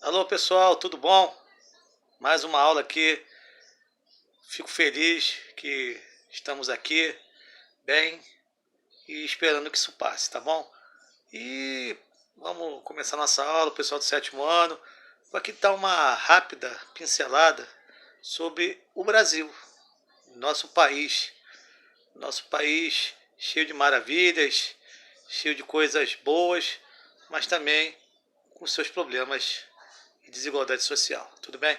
Alô pessoal, tudo bom? Mais uma aula aqui. Fico feliz que estamos aqui bem e esperando que isso passe, tá bom? E vamos começar nossa aula, pessoal do sétimo ano. Vou aqui dar uma rápida pincelada sobre o Brasil, nosso país. Nosso país cheio de maravilhas, cheio de coisas boas, mas também com seus problemas e desigualdade social. Tudo bem?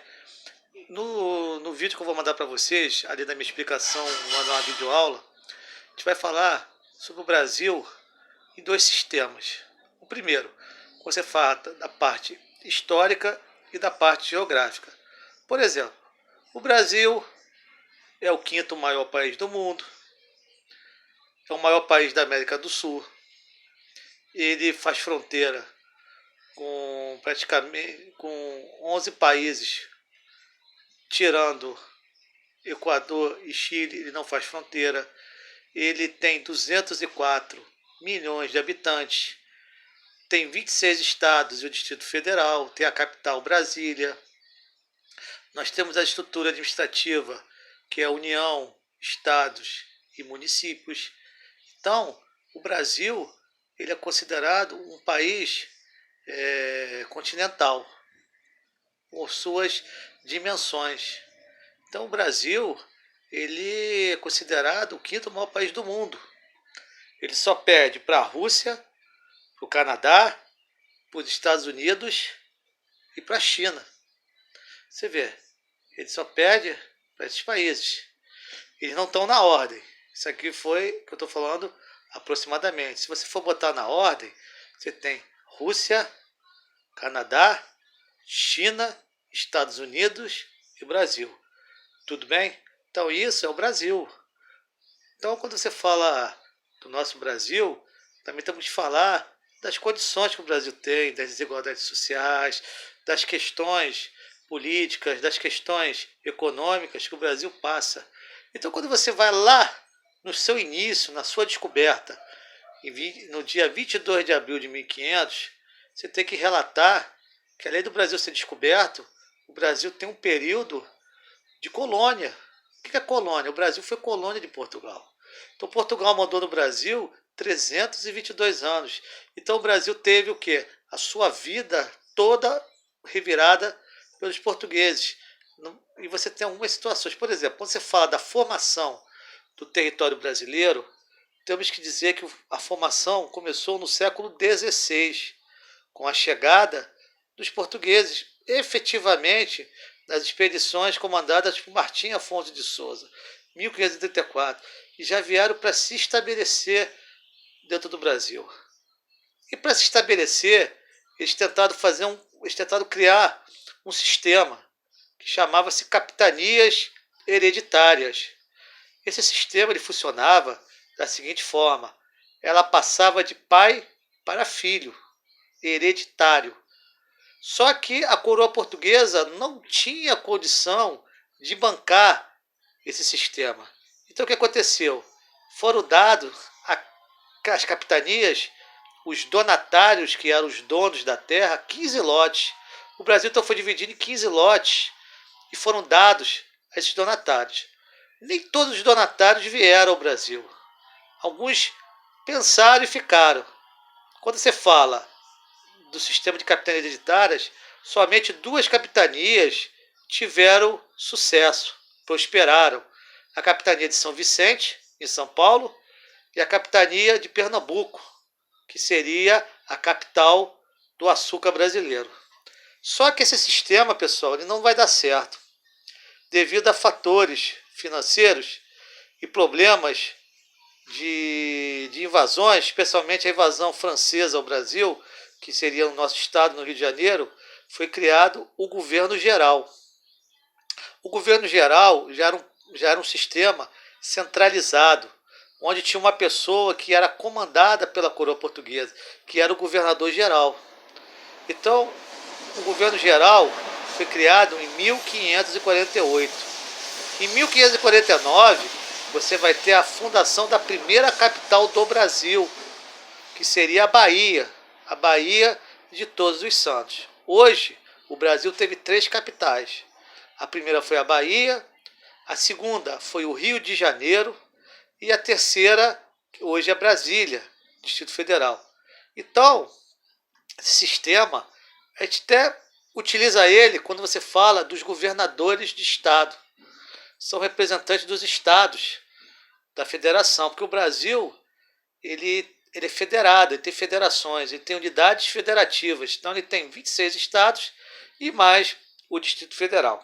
No vídeo que eu vou mandar para vocês, além da minha explicação, vou mandar uma videoaula, a gente vai falar sobre o Brasil em dois sistemas. O primeiro, você fala da parte histórica e da parte geográfica. Por exemplo, o Brasil é o quinto maior país do mundo, é o maior país da América do Sul. Ele faz fronteira com praticamente com 11 países, tirando Equador e Chile, ele não faz fronteira. Ele tem 204 milhões de habitantes, tem 26 estados e o Distrito Federal, tem a capital Brasília. Nós temos a estrutura administrativa, que é a União, estados e municípios. Então, o Brasil ele é considerado um país continental, por suas dimensões. Então, o Brasil ele é considerado o quinto maior país do mundo. Ele só perde para a Rússia, para o Canadá, para os Estados Unidos e para a China. Você vê, ele só perde para esses países. Eles não estão na ordem. Isso aqui foi o que eu estou falando aproximadamente. Se você for botar na ordem, você tem Rússia, Canadá, China, Estados Unidos e Brasil. Tudo bem? Então isso é o Brasil. Então quando você fala do nosso Brasil, também temos que falar das condições que o Brasil tem, das desigualdades sociais, das questões políticas, das questões econômicas que o Brasil passa. Então quando você vai lá no seu início, na sua descoberta, no dia 22 de abril de 1500, você tem que relatar que além do Brasil ser descoberto, o Brasil tem um período de colônia. O que é colônia? O Brasil foi colônia de Portugal. Então Portugal mandou no Brasil 322 anos. Então o Brasil teve o quê? A sua vida toda revirada pelos portugueses. E você tem algumas situações. Por exemplo, quando você fala da formação do território brasileiro, temos que dizer que a formação começou no século XVI, com a chegada dos portugueses, efetivamente nas expedições comandadas por Martim Afonso de Souza, 1534, e já vieram para se estabelecer dentro do Brasil. E para se estabelecer, eles tentaram criar um sistema que chamava-se capitanias hereditárias. Esse sistema ele funcionava da seguinte forma: ela passava de pai para filho, hereditário. Só que a coroa portuguesa não tinha condição de bancar esse sistema. Então o que aconteceu? Foram dados às capitanias, os donatários, que eram os donos da terra, 15 lotes. O Brasil então foi dividido em 15 lotes e foram dados a esses donatários. Nem todos os donatários vieram ao Brasil. Alguns pensaram e ficaram. Quando você fala do sistema de capitanias hereditárias, somente 2 capitanias tiveram sucesso, prosperaram. A capitania de São Vicente, em São Paulo, e a capitania de Pernambuco, que seria a capital do açúcar brasileiro. Só que esse sistema, pessoal, ele não vai dar certo, devido a fatores financeiros e problemas de invasões, especialmente a invasão francesa ao Brasil, que seria o nosso estado no Rio de Janeiro. Foi criado o governo geral. O governo geral já era um sistema centralizado, onde tinha uma pessoa que era comandada pela coroa portuguesa, que era o governador geral. Então, o governo geral foi criado em 1548. Em 1549, você vai ter a fundação da primeira capital do Brasil, que seria a Bahia de Todos os Santos. Hoje, o Brasil teve 3 capitais. A primeira foi a Bahia, a segunda foi o Rio de Janeiro e a terceira, que hoje é Brasília, Distrito Federal. Então, esse sistema, a gente até utiliza ele quando você fala dos governadores de estado. São representantes dos estados da federação, porque o Brasil ele é federado, ele tem federações, ele tem unidades federativas. Então ele tem 26 estados e mais o Distrito Federal.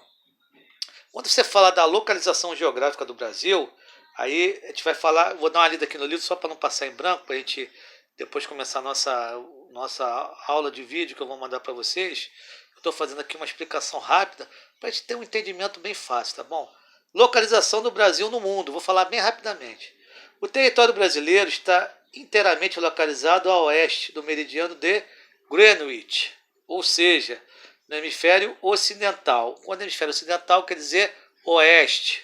Quando você fala da localização geográfica do Brasil, aí a gente vai falar, vou dar uma lida aqui no livro só para não passar em branco, para a gente depois começar a nossa aula de vídeo que eu vou mandar para vocês. Estou fazendo aqui uma explicação rápida para a gente ter um entendimento bem fácil, tá bom? Localização do Brasil no mundo, vou falar bem rapidamente. O território brasileiro está inteiramente localizado a oeste do meridiano de Greenwich, ou seja, no hemisfério ocidental. Quando hemisfério ocidental quer dizer oeste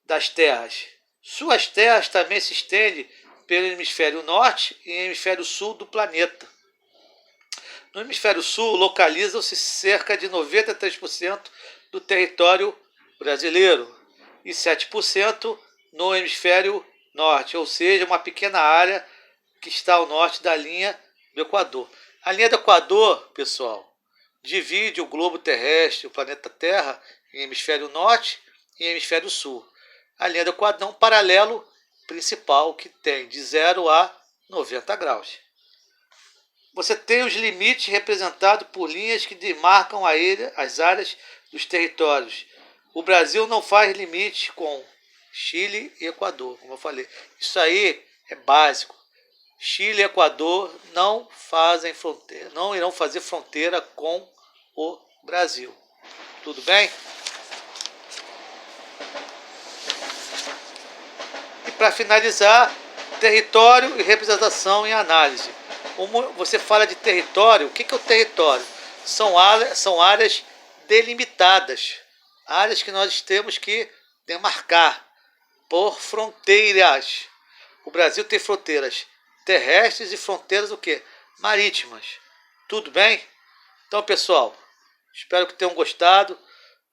das terras. Suas terras também se estendem pelo hemisfério norte e hemisfério sul do planeta. No hemisfério sul localizam-se cerca de 93% do território brasileiro e 7% no hemisfério norte, ou seja, uma pequena área que está ao norte da linha do Equador. A linha do Equador, pessoal, divide o globo terrestre, o planeta Terra, em hemisfério norte e hemisfério sul. A linha do Equador é um paralelo principal que tem de 0 a 90 graus. Você tem os limites representados por linhas que demarcam as áreas dos territórios. O Brasil não faz limite com Chile e Equador, como eu falei. Isso aí é básico. Chile e Equador não fazem fronteira, não irão fazer fronteira com o Brasil. Tudo bem? E para finalizar, território e representação em análise. Você fala de território, o que é o território? São áreas delimitadas, áreas que nós temos que demarcar por fronteiras. O Brasil tem fronteiras terrestres e fronteiras o quê? Marítimas. Tudo bem? Então, pessoal, espero que tenham gostado.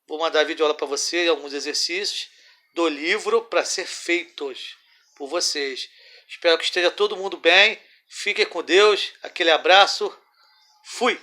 Vou mandar vídeo aula para vocês, alguns exercícios do livro para ser feitos por vocês. Espero que esteja todo mundo bem. Fiquem com Deus. Aquele abraço. Fui!